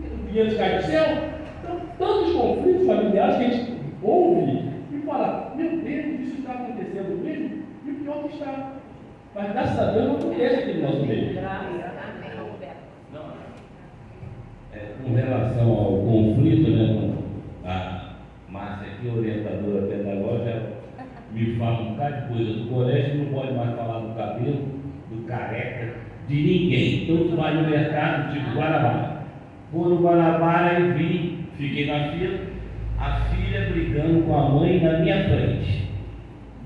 O dinheiro cai do céu. Então, tantos conflitos familiares que a gente ouve e fala, meu Deus, isso está acontecendo mesmo? E o pior que está. Mas graças a Deus não acontece aqui no nosso meio. Com relação ao conflito, né, a Márcia aqui, orientadora pedagógica, me fala um bocado de coisa do colégio, não pode mais falar do cabelo, do careca, de ninguém. Então tu vai no mercado, tipo Guanabara. Vou no Guanabara e vi, fiquei na fila, a filha brigando com a mãe na minha frente.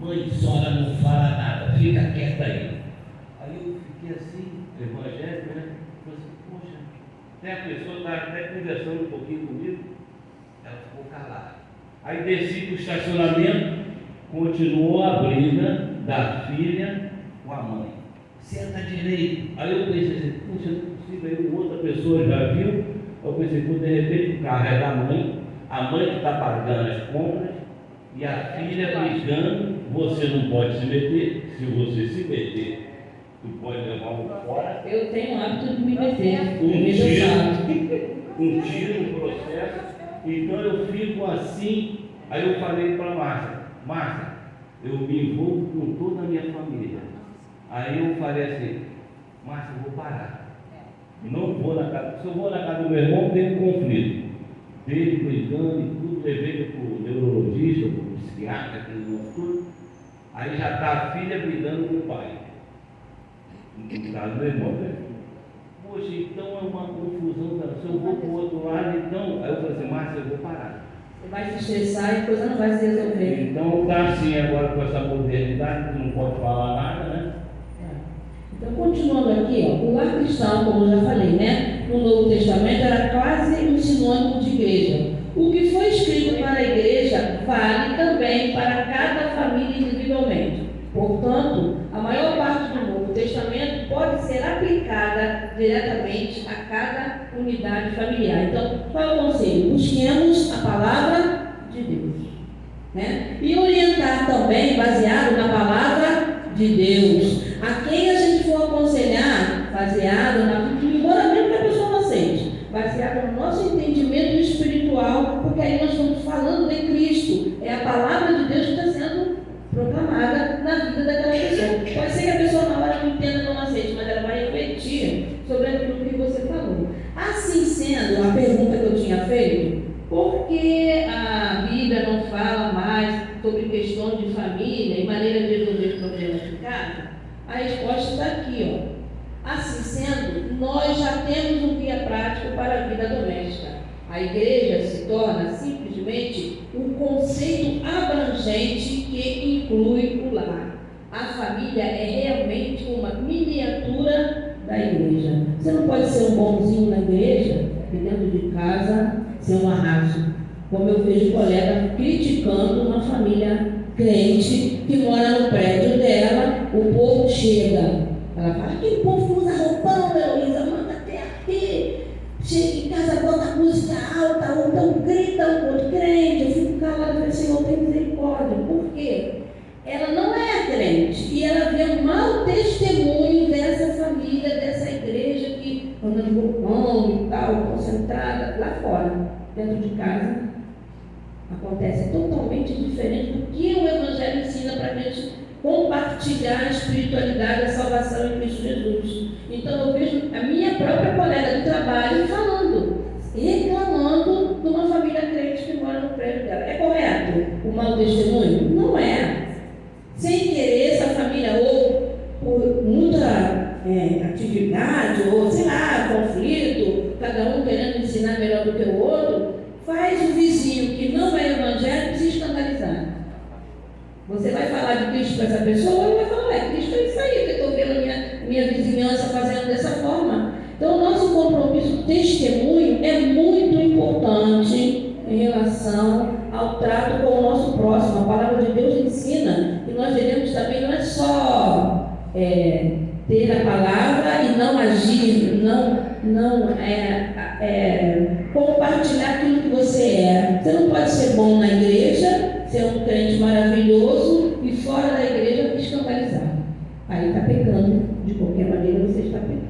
Mãe, senhora não fala nada, fica quieta aí. Aí eu fiquei assim, evangélico, né? Falei assim, poxa, até a pessoa está até conversando um pouquinho comigo, ela ficou calada. Aí desci para o estacionamento, continuou a briga da filha com a mãe. Senta direito. Aí eu pensei assim, puxa, não é possível, aí outra pessoa já viu. Eu pensei, pô, de repente o carro é da mãe, a mãe que está pagando as compras, e a filha brigando, você não pode se meter, se você se meter, tu pode levar um fora. Eu tenho o hábito de me meter. Um tiro no processo. Então eu fico assim. Aí eu falei para a Márcia, eu me envolvo com toda a minha família. Aí eu falei assim, Márcia, eu vou parar. Não vou na casa. Se eu vou na casa do meu irmão, tem um conflito. Dele brigando e tudo, levei ele para o neurologista, para o psiquiatra, tudo. Aí já está a filha brigando com o pai. No caso do irmão, né? Poxa, então é uma confusão. Se eu vou para o outro lado, então. Aí eu falei assim, Márcia, eu vou parar. Você vai se estressar e a coisa não vai se resolver. Então está assim agora com essa modernidade, que não pode falar nada, né? Então, continuando aqui, ó, o lar cristão, como eu já falei, né? No Novo Testamento era quase um sinônimo de igreja. O que foi escrito para a igreja vale também para cada família individualmente. Portanto, a maior parte do Novo Testamento pode ser aplicada diretamente a cada unidade familiar. Então, qual é o conselho? Busquemos a palavra de Deus, né? E orientar também baseado na palavra de Deus. A quem a gente for aconselhar, baseado na, embora mesmo que a pessoa não aceite, baseado no nosso entendimento espiritual, porque aí nós estamos falando de Cristo. É a palavra de Deus que está sendo proclamada na vida daquela pessoa. Pode ser que a pessoa na hora não entenda, não aceite, mas ela vai refletir sobre aquilo que você falou. Assim sendo, a pergunta que eu tinha feito, por que a Bíblia não fala mais sobre questões de família e maneira de resolver problemas de casa? A resposta está aqui, ó. Assim sendo, nós já temos um guia prático para a vida doméstica. A igreja se torna simplesmente um conceito abrangente que inclui o lar. A família é realmente uma miniatura da igreja. Você não pode ser um bonzinho na igreja e dentro de casa ser um arraso. Como eu vejo colega criticando uma família crente que mora no prédio dela, o povo chega. Ela fala, aquele povo que usa roupão, Heloísa, manda até aqui. Chega em casa, bota música alta, ou então grita um outro crente. Eu fico calada e falo, Senhor, tem misericórdia. Por quê? Ela não é crente e ela vê um mau testemunho dessa família, dessa igreja que anda de roupão e tal, concentrada lá fora. totalmente diferente do que o Evangelho ensina para a gente compartilhar a espiritualidade, a salvação em Cristo Jesus. Então eu vejo a minha própria colega de trabalho reclamando de uma família crente que mora no prédio dela. É correto o mau testemunho? Não é. Sem querer, essa família, ou por muita atividade, ou sei lá, conflito, cada um querendo ensinar melhor do que o outro, faz o vizinho que não é evangélico se escandalizar. Você vai falar de Cristo para essa pessoa, ele vai falar, Cristo é isso aí, que eu estou vendo minha vizinhança fazendo dessa forma. Então, o nosso compromisso testemunho é muito importante em relação ao trato com o nosso próximo. A palavra de Deus ensina que nós devemos também, não é só ter a palavra e não agir, não compartilhar aquilo que você é. Você não pode ser bom na igreja, ser um crente maravilhoso e fora da igreja escandalizar. Aí está pecando, de qualquer maneira você está pecando.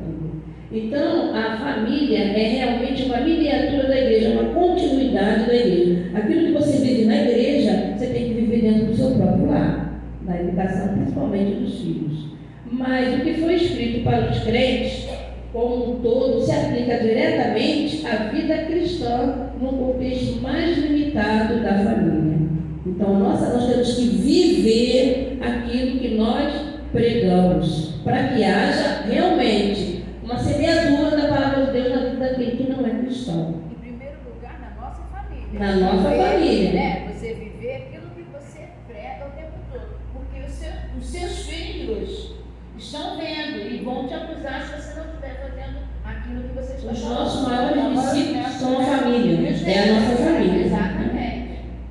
Então, a família é realmente uma miniatura da igreja, uma continuidade da igreja. Aquilo que você vive na igreja, você tem que viver dentro do seu próprio lar, na educação principalmente dos filhos. Mas o que foi escrito para os crentes, como um todo, se aplica diretamente à vida cristã num contexto mais limitado da família. Então, nós temos que viver aquilo que nós pregamos, para que haja realmente uma semeadura da palavra de Deus na vida daquele que não é cristão. Em primeiro lugar, na nossa família. Na nossa família. Né? Você viver aquilo que você prega o tempo todo. Porque os seus filhos estão vendo e vão te acusar se você não estiver fazendo aquilo que você está fazendo. Os nossos maiores discípulos são a família. É a nossa família. Exatamente.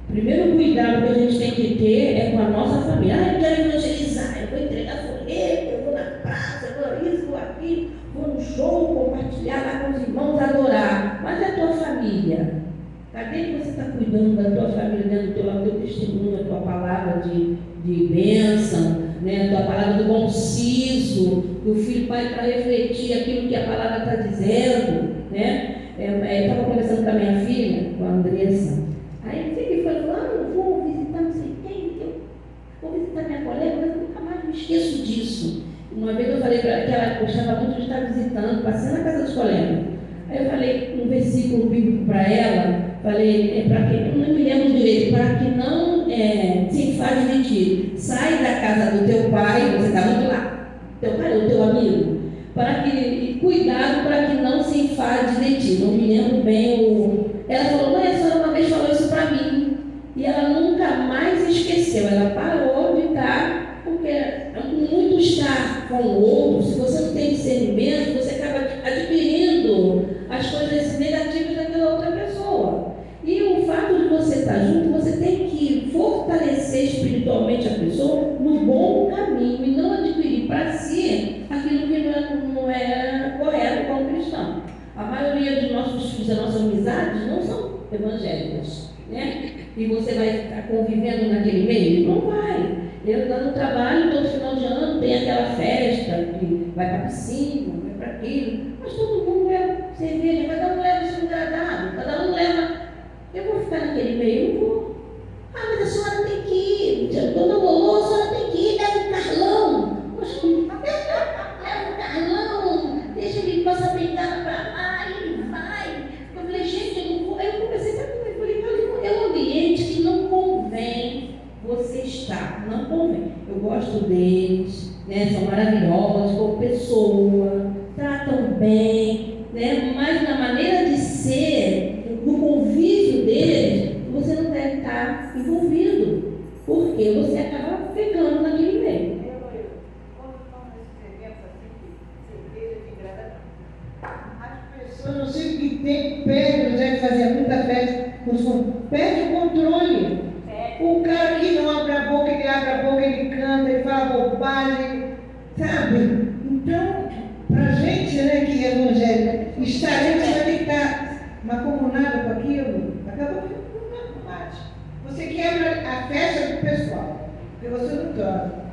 O primeiro cuidado que a gente tem que ter é com a nossa família. Eu quero evangelizar, eu vou entregar folheto, eu vou na praça, eu vou isso, vou aquilo, vou no show, compartilhar lá com os irmãos, adorar. Mas é a tua família. Cadê que você está cuidando da tua família, dentro do teu testemunho, da tua palavra de bênção, né? A tua palavra do bom siso, que o filho vai para refletir aquilo que a palavra está dizendo, né? Eu estava conversando com a minha filha, com a Andressa. Aí não sei o que foi, eu vou visitar não sei quem, vou visitar minha colega, mas eu nunca mais me esqueço disso. Uma vez eu falei para ela que ela gostava muito de estar visitando, passei na casa dos colegas. Aí eu falei um versículo bíblico para ela, falei, para que, eu não me lembro direito, para que não se enfade de ti. Sai da casa do teu pai, você está muito lá, teu pai é o teu amigo, e cuidado para que não se enfade de ti. Não me lembro bem Ela falou, mãe, a senhora uma vez falou isso para mim. E ela nunca mais esqueceu. Ela parou de estar, porque muito estar com o outro, se você não tem discernimento, você acaba adquirindo as coisas negativas daquela outra pessoa. E o fato de você estar junto, você tem que fortalecer espiritualmente a pessoa no bom caminho e não adquirir para si aquilo que não é correto como cristão. A maioria dos nossos filhos, das nossas amizades, não são evangélicas, né? E você vai ficar convivendo naquele meio? Não vai. Eu lá no trabalho, todo final de ano, tem aquela festa, que vai para a piscina, vai para aquilo, mas todo mundo leva cerveja, cada um leva o seu agradado, cada um leva. Eu vou ficar naquele meio? Não vou. Ah, mas a senhora tem que ir, dona Lolô, a senhora tem que ir, leva o Carlão. Poxa, leva o Carlão, deixa ele passar bengala para lá, ele vai. Eu falei, gente, eu não vou. Aí eu comecei a falar, é um ambiente que não convém você estar, não convém. Eu gosto deles, né? São maravilhosos como pessoa, tratam bem, né? Mas na maneira de ser, no convívio deles, você não deve estar envolvido, porque você acaba pegando naquele meio. Eu não sei o que tem, perde, já que fazia muita festa, perde o controle. O cara que não abre a boca, ele abre a boca, ele canta, ele fala bobagem, sabe? Então, pra gente, né, que é evangélica, estaremos vai ter que estar macomunado com aquilo, acabou que não combate. Você quebra a festa do pessoal, porque você não toca.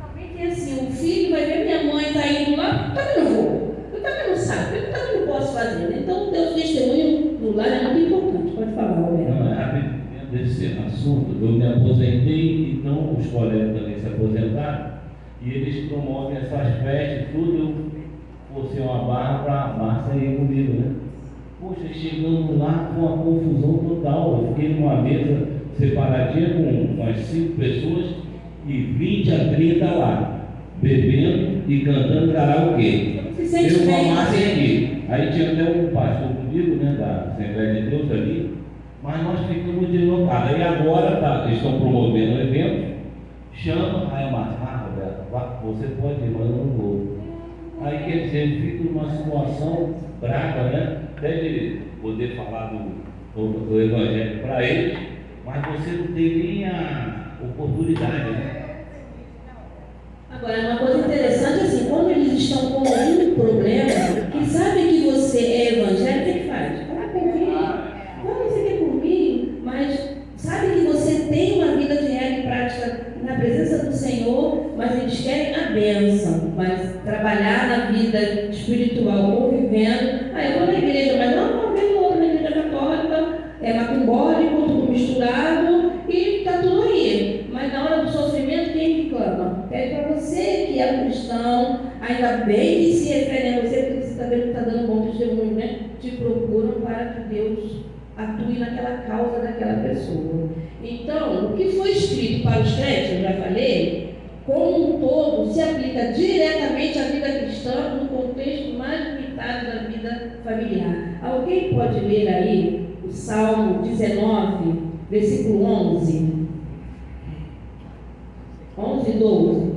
Também tem assim, o filho vai ver minha mãe está indo lá, também não vou. Eu também não sabe, eu também não posso fazer. Né? Então, o teu testemunho do lar é muito importante. Pode falar, Roberto. Não, rapidinho. desse assunto, eu me aposentei, então os colegas também se aposentaram, e eles promovem essas festas, tudo, fosse uma barra para a Márcia ir comigo, né? Poxa, chegando lá com uma confusão total, eu fiquei numa mesa separadinha com umas 5 pessoas e 20 a 30 lá, bebendo e cantando karaokê. Eu com a Márcia aqui. Aí tinha até um pastor comigo, né, da Assembleia de Deus ali, mas nós ficamos deslocados. Aí agora eles estão promovendo um evento, chama, aí a Márcia, Roberto, você pode ir, mas eu não vou. Aí quer dizer, eu fico numa situação brava, né? Até de poder falar do Evangelho para eles, mas você não tem nem a oportunidade, né? Agora, uma coisa interessante assim, quando eles estão com um problema, que sabem que você é evangélico, o que faz? Fala por mim. Não, você quer por mim, mas sabe que você tem uma vida de regra e prática na presença do Senhor, mas eles querem a bênção, mas trabalhar na vida espiritual, convivendo. Ah, eu vou na igreja, mas não vou ver outro na igreja católica, é macumbólico, tudo misturado e está tudo aí. Mas na hora do sofrimento, quem que clama? É para você que é cristão, ainda bem que se referem a você, porque você está vendo que está dando bom testemunho, né? Te procuram para que Deus atue naquela causa daquela pessoa. Então, o que foi escrito para os crentes, eu já falei, como um todo, se aplica diretamente à vida cristã no contexto mais limitado da vida familiar. Alguém pode ler aí o Salmo 19, versículo 11? 11 e 12.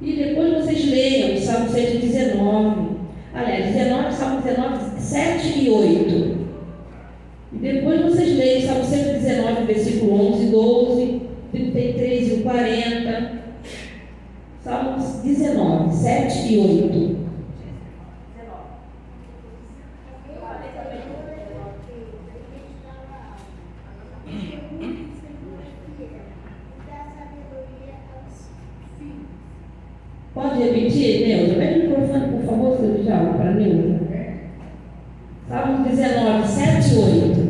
E depois vocês leiam o Salmo 119. Aliás, 19, Salmo 19, 7 e 8. E depois vocês leiam o Salmo 119, versículo 11 e 12, 33 e 40. Salmo 19, 7 e 8. Pode repetir, Neuza? Pede o microfone, por favor, seu Djalma, para Neuza. Salmo 19, 7 e 8.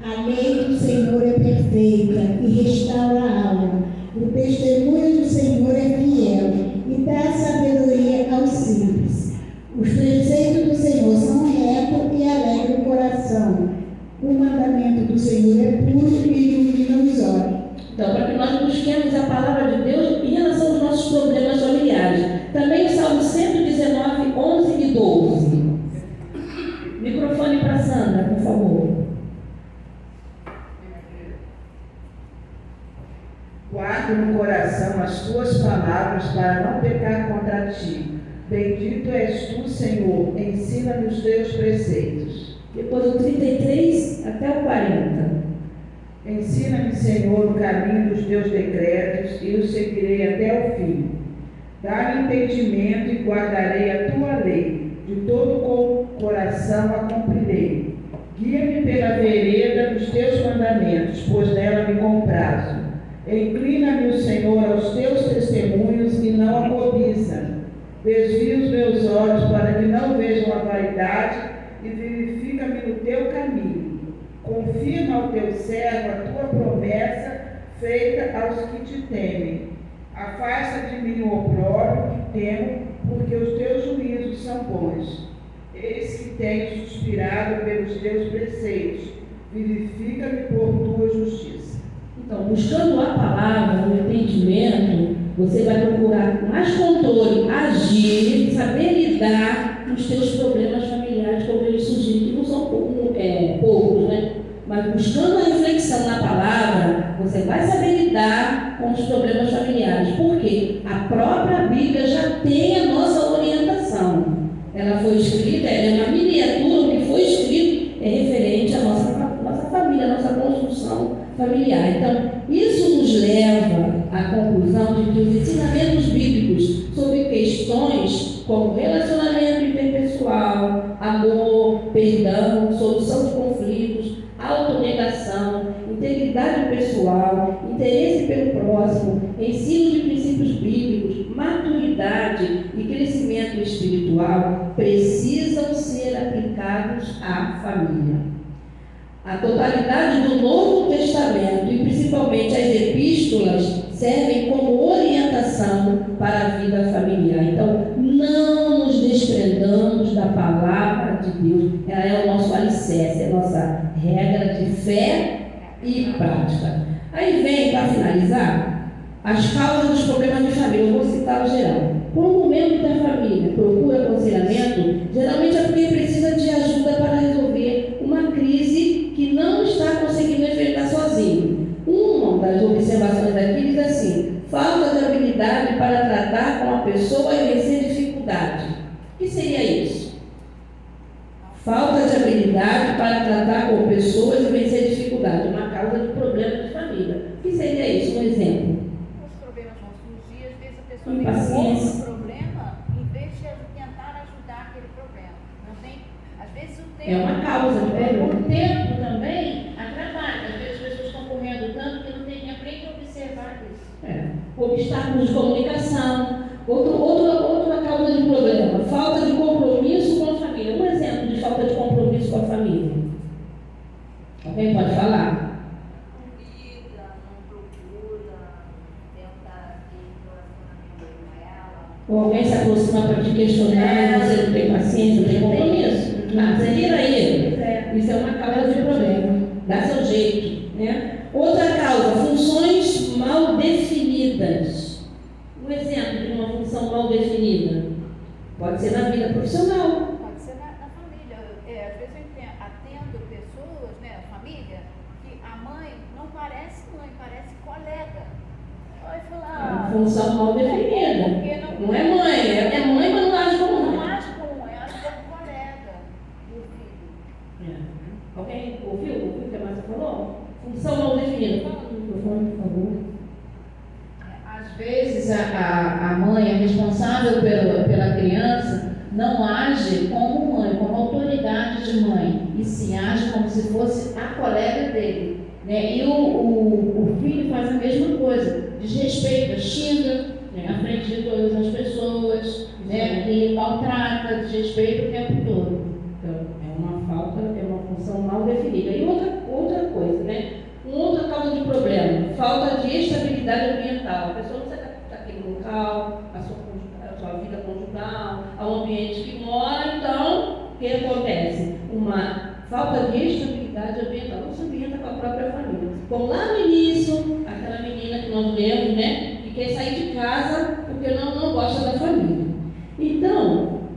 A lei do Senhor é perfeita e restaura a alma. O testemunho do Senhor é fiel e dá sabedoria aos simples. Os preceitos do Senhor são retos e alegram o coração. O mandamento do Senhor é puro e ilumina os olhos. Então, para que nós busquemos a palavra de Deus em relação aos nossos problemas familiares. Também o Salmo 119, 11 e 12. Microfone para Sandra, por favor. Guardo no coração as tuas palavras para não pecar contra ti. Bendito és tu, Senhor, ensina-me os teus preceitos. Depois o 33 até o 40. Ensina-me, Senhor, o caminho dos teus decretos e os seguirei até o fim. Dá-me entendimento e guardarei a tua lei. De todo o coração a cumprirei. Guia-me pela vereda dos teus mandamentos, pois nela me comprazo. Inclina-me o Senhor aos teus testemunhos e não a cobiça. Desvia os meus olhos para que não vejam a vaidade e vivifica-me no teu caminho. Confirma ao teu servo a tua promessa feita aos que te temem. Afasta de mim o opróbrio que temo, porque os teus juízos são bons. Eis que tenho suspirado pelos teus preceitos. Vivifica-me por tua justiça. Então, buscando a palavra, o entendimento, você vai procurar mais controle, agir, saber lidar com os teus problemas familiares, como eles surgirem, que não são poucos, né? Mas buscando a reflexão na palavra, você vai saber lidar com os problemas familiares. Porque a própria Bíblia já tem a nossa orientação. Ela foi escrita, ela é uma miniatura, o que foi escrito é referente à nossa família, à nossa construção familiar. Então, isso nos leva à conclusão de que os ensinamentos bíblicos sobre questões como relacionamento interpessoal, amor, perdão, solução de conflitos, autonegação, integridade pessoal, interesse pelo próximo, ensino de princípios bíblicos, maturidade e crescimento espiritual precisam ser aplicados à família. A totalidade do Novo Testamento e principalmente as epístolas servem como orientação para a vida familiar. Então, não nos desprendamos da palavra de Deus. Ela é o nosso alicerce, é a nossa regra de fé e prática. Aí vem, para finalizar, as causas dos problemas de família. Eu vou citar o geral. Quando um membro da família procura aconselhamento, geralmente é porque precisa de ajuda para resolver uma crise que não está conseguindo enfrentar sozinho. Uma das observações aqui diz assim: falta de habilidade para tratar com a pessoa e vencer dificuldade. O que seria isso? Falta de habilidade para tratar com pessoas e vencer dificuldade. Uma causa de problema de família. O que seria isso? Um exemplo. Os problemas vão surgir, às vezes a pessoa Impaciência. tem um problema, em vez de tentar ajudar aquele problema. Não tem, às vezes o tempo. É uma causa de problema. O tempo também atrapalha. Às vezes as pessoas estão correndo tanto que não tem tempo nem de observar isso. Obstáculos de comunicação. Outra causa de problema, falta de compromisso com a família. Um exemplo de falta de compromisso com a família. Alguém pode falar? Ou alguém se aproxima para te questionar, você não tem paciência, não tem compromisso? Você vira aí. Isso é uma causa de problema. Dá seu jeito, né? Outra causa, funções mal definidas. Um exemplo de uma função mal definida pode ser na vida profissional. Pode ser na família. Às vezes eu atendo pessoas, né, família, que a mãe não parece mãe, parece colega. Aí fala, Função mal definida. Não é mãe, é mãe, mas não age como mãe. Não age como mãe, age como colega do filho. Alguém ouviu o que a Márcia falou? Função mal definida. Fala no microfone, por favor. Às vezes a mãe, a responsável pela criança, não age como mãe, como autoridade de mãe, e se age como se fosse a colega dele. Né? E o filho faz a mesma coisa, desrespeita, xinga na frente de todas as pessoas, né? E maltrata, desrespeita o tempo todo. Então, é uma função mal definida. E outra coisa, né? Outra causa de problema, falta de estabilidade ambiental. A pessoa não se adapta àquele local, à sua vida conjugal, ao ambiente que mora. Então, o que acontece? Uma falta de estabilidade ambiental. Não se ambienta com a própria família. Como lá no início, aquela menina que nós lemos, né? Que quer sair de casa porque não gosta da família. Então,